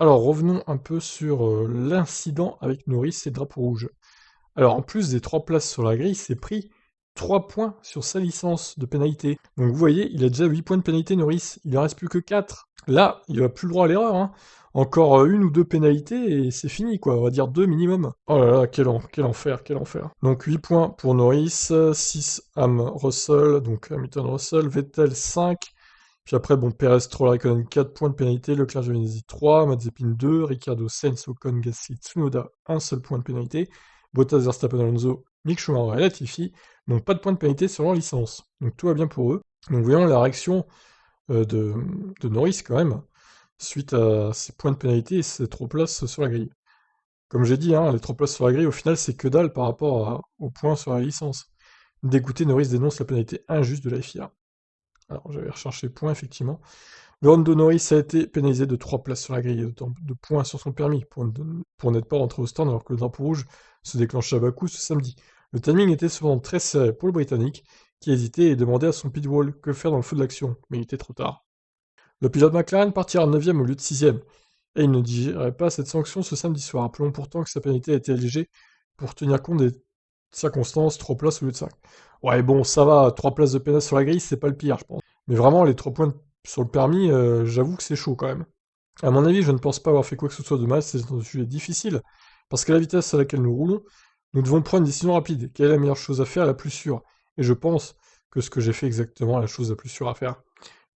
Alors revenons un peu sur l'incident avec Norris et Drapeau Rouge. Alors en plus des 3 places sur la grille, c'est pris 3 points sur sa licence de pénalité. Donc vous voyez, il a déjà 8 points de pénalité Norris, il en reste plus que 4. Là, il n'a plus le droit à l'erreur, hein. Encore une ou deux pénalités et c'est fini quoi, on va dire 2 minimum. Oh là là, quel enfer, quel enfer. Donc 8 points pour Norris, 6 Russell, donc Hamilton Russell, Vettel 5. Puis après, bon, Perez, Stroll, Raikkonen 4 points de pénalité, Leclerc, Giovinazzi 3, Mazepin 2, Ricciardo, Sainz, Ocon, Gasly, Tsunoda, un seul point de pénalité, Bottas, Verstappen, Alonso, Mick Schumacher et Latifi, donc pas de points de pénalité sur leur licence. Donc tout va bien pour eux. Donc voyons la réaction de Norris quand même, suite à ces points de pénalité et ces 3 places sur la grille. Comme j'ai dit, hein, les 3 places sur la grille, au final, c'est que dalle par rapport aux points sur la licence. Dégoûté, Norris dénonce la pénalité injuste de la FIA. Alors j'avais recherché points, effectivement. Lando Norris a été pénalisé de 3 places sur la grille, autant de points sur son permis, pour n'être pas rentré au stand alors que le drapeau rouge se déclenche à Bakou ce samedi. Le timing était cependant très serré pour le Britannique, qui hésitait et demandait à son pitwall que faire dans le feu de l'action, mais il était trop tard. Le pilote McLaren partira 9ème au lieu de 6ème, et il ne digérait pas cette sanction ce samedi soir. Rappelons pourtant que sa pénalité a été allégée pour tenir compte des circonstances, 3 places au lieu de 5. Ouais bon, ça va, 3 places de pénalité sur la grille, c'est pas le pire, je pense. Mais vraiment, les 3 points sur le permis, j'avoue que c'est chaud quand même. À mon avis, je ne pense pas avoir fait quoi que ce soit de mal, c'est un sujet difficile, parce qu'à la vitesse à laquelle nous roulons, nous devons prendre une décision rapide. Quelle est la meilleure chose à faire, la plus sûre? Et je pense que ce que j'ai fait exactement est la chose la plus sûre à faire.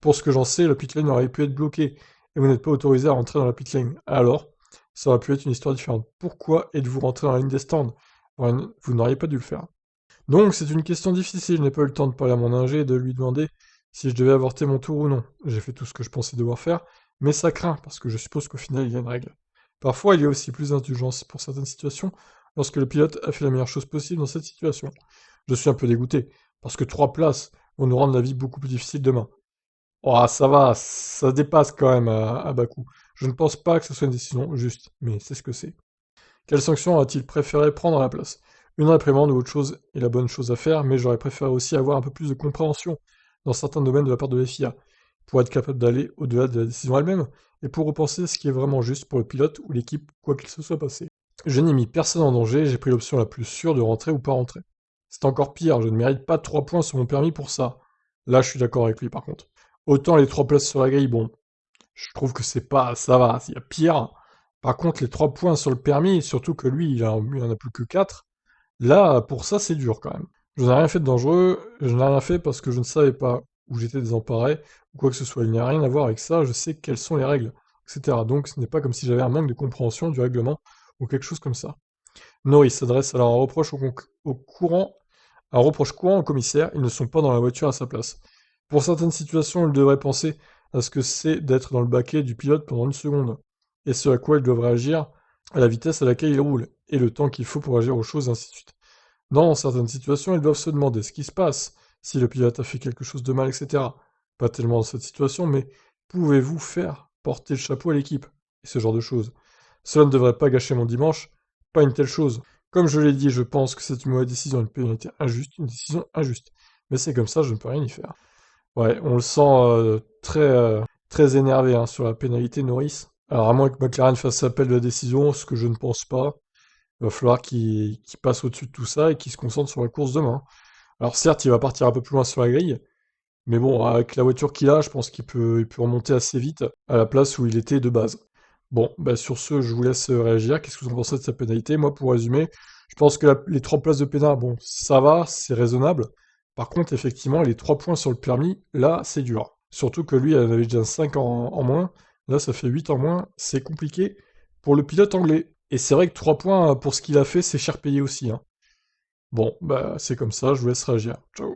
Pour ce que j'en sais, le pit lane aurait pu être bloqué, et vous n'êtes pas autorisé à rentrer dans la pit lane. Alors, ça aurait pu être une histoire différente. Pourquoi êtes-vous rentré dans la ligne des stands? Vous n'auriez pas dû le faire. Donc, c'est une question difficile, je n'ai pas eu le temps de parler à mon ingé et de lui demander si je devais avorter mon tour ou non. J'ai fait tout ce que je pensais devoir faire, mais ça craint, parce que je suppose qu'au final, il y a une règle. Parfois, il y a aussi plus d'indulgence pour certaines situations, lorsque le pilote a fait la meilleure chose possible dans cette situation. Je suis un peu dégoûté, parce que 3 places vont nous rendre la vie beaucoup plus difficile demain. Oh, ça va, ça dépasse quand même à Bakou. Je ne pense pas que ce soit une décision juste, mais c'est ce que c'est. Quelle sanction a-t-il préféré prendre à la place? Une réprimande ou autre chose est la bonne chose à faire, mais j'aurais préféré aussi avoir un peu plus de compréhension dans certains domaines de la part de la FIA, pour être capable d'aller au-delà de la décision elle-même, et pour repenser ce qui est vraiment juste pour le pilote ou l'équipe, quoi qu'il se soit passé. Je n'ai mis personne en danger, j'ai pris l'option la plus sûre de rentrer ou pas rentrer. C'est encore pire, je ne mérite pas 3 points sur mon permis pour ça. Là, je suis d'accord avec lui par contre. Autant les 3 places sur la grille, bon, je trouve que c'est pas, ça va, il y a pire. Par contre, les 3 points sur le permis, surtout que lui, il en a plus que 4. Là, pour ça, c'est dur quand même. Je n'ai rien fait de dangereux, je n'ai rien fait parce que je ne savais pas où j'étais désemparé, ou quoi que ce soit. Il n'y a rien à voir avec ça, je sais quelles sont les règles, etc. Donc ce n'est pas comme si j'avais un manque de compréhension du règlement, ou quelque chose comme ça. Norris s'adresse alors un reproche courant au commissaire, ils ne sont pas dans la voiture à sa place. Pour certaines situations, il devrait penser à ce que c'est d'être dans le baquet du pilote pendant une seconde, et ce à quoi ils doivent réagir à la vitesse à laquelle ils roulent, et le temps qu'il faut pour agir aux choses, ainsi de suite. Dans certaines situations, ils doivent se demander ce qui se passe, si le pilote a fait quelque chose de mal, etc. Pas tellement dans cette situation, mais pouvez-vous faire porter le chapeau à l'équipe, et ce genre de choses. Cela ne devrait pas gâcher mon dimanche, pas une telle chose. Comme je l'ai dit, je pense que c'est une mauvaise décision, une pénalité injuste, une décision injuste. Mais c'est comme ça, je ne peux rien y faire. Ouais, on le sent très énervé hein, sur la pénalité Norris. Alors à moins que McLaren fasse appel de la décision, ce que je ne pense pas, il va falloir qu'il passe au-dessus de tout ça et qu'il se concentre sur la course demain. Alors certes, il va partir un peu plus loin sur la grille, mais bon, avec la voiture qu'il a, je pense qu'il peut remonter assez vite à la place où il était de base. Bon, bah sur ce, je vous laisse réagir. Qu'est-ce que vous en pensez de sa pénalité? Moi, pour résumer, je pense que les 3 places de pénal, bon, ça va, c'est raisonnable. Par contre, effectivement, les 3 points sur le permis, là, c'est dur. Surtout que lui, il en avait déjà 5 en moins. Là, ça fait 8 en moins. C'est compliqué pour le pilote anglais. Et c'est vrai que 3 points pour ce qu'il a fait, c'est cher payé aussi, hein. Bon, bah c'est comme ça, je vous laisse réagir. Ciao.